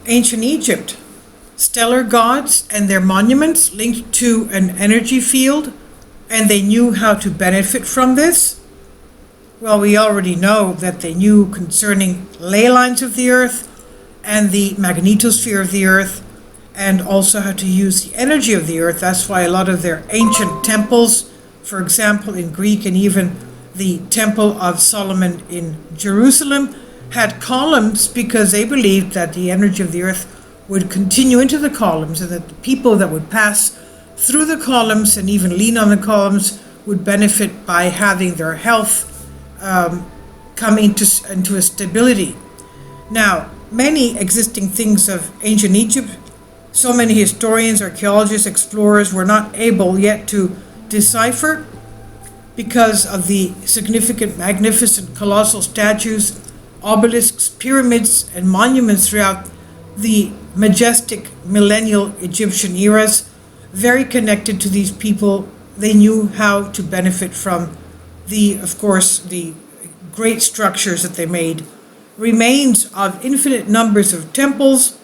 ancient Egypt, stellar gods and their monuments linked to an energy field, and they knew how to benefit from this? Well, we already know that they knew concerning ley lines of the earth and the magnetosphere of the earth, and also how to use the energy of the earth. That's why a lot of their ancient temples, for example, in Greek, and even the Temple of Solomon in Jerusalem, had columns, because they believed that the energy of the earth would continue into the columns, and that the people that would pass through the columns and even lean on the columns would benefit by having their health come into a stability. Now, many existing things of ancient Egypt, so many historians, archaeologists, explorers were not able yet to decipher, because of the significant, magnificent, colossal statues, obelisks, pyramids, and monuments throughout the majestic millennial Egyptian eras, very connected to these people. They knew how to benefit from of course, the great structures that they made. Remains of infinite numbers of temples,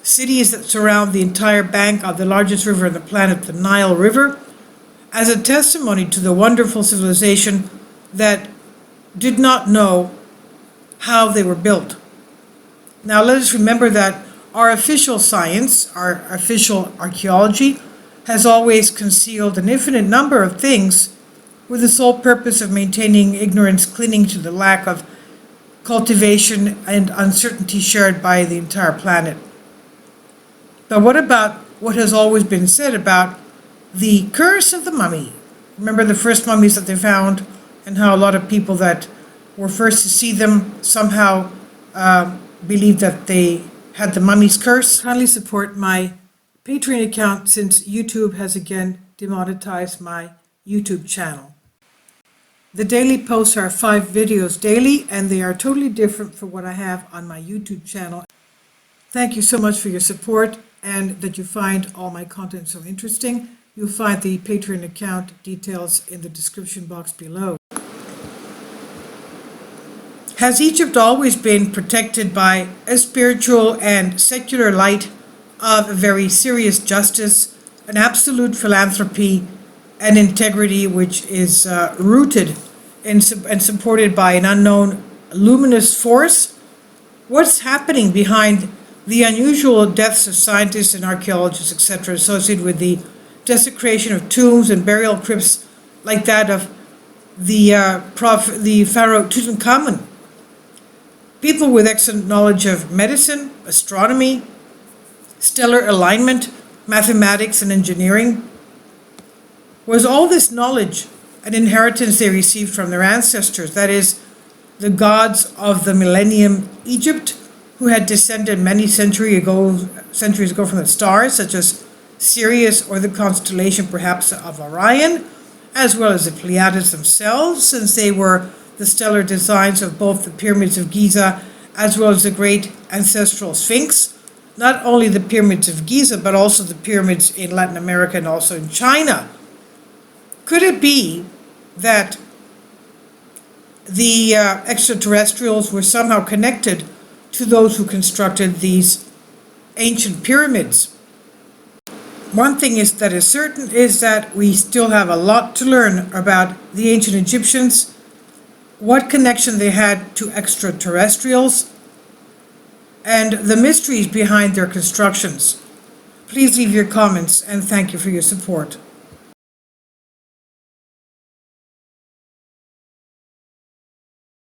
cities that surround the entire bank of the largest river on the planet, the Nile River, as a testimony to the wonderful civilization that did not know how they were built. Now, let us remember that our official science, our official archaeology, has always concealed an infinite number of things with the sole purpose of maintaining ignorance, clinging to the lack of cultivation and uncertainty shared by the entire planet. But what about what has always been said about the curse of the mummy? Remember the first mummies that they found, and how a lot of people that were first to see them somehow believed that they had the mummy's curse? Kindly support my Patreon account, since YouTube has again demonetized my YouTube channel. The daily posts are 5 videos daily, and they are totally different from what I have on my YouTube channel. Thank you so much for your support, and that you find all my content so interesting. You'll find the Patreon account details in the description box below. Has Egypt always been protected by a spiritual and secular light of a very serious justice, an absolute philanthropy, and integrity, which is rooted and supported by an unknown luminous force? What's happening behind the unusual deaths of scientists and archaeologists, etc., associated with the desecration of tombs and burial crypts like that of the pharaoh Tutankhamun? People with excellent knowledge of medicine, astronomy, stellar alignment, mathematics, and engineering. Was all this knowledge an inheritance they received from their ancestors, that is, the gods of the millennium Egypt, who had descended many centuries ago from the stars, such as Sirius or the constellation perhaps of Orion, as well as the Pleiades themselves, since they were the stellar designs of both the pyramids of Giza as well as the great ancestral Sphinx? Not only the pyramids of Giza, but also the pyramids in Latin America and also in China. Could it be that the extraterrestrials were somehow connected to those who constructed these ancient pyramids? One thing that is certain is that we still have a lot to learn about the ancient Egyptians, what connection they had to extraterrestrials, and the mysteries behind their constructions. Please leave your comments, and thank you for your support.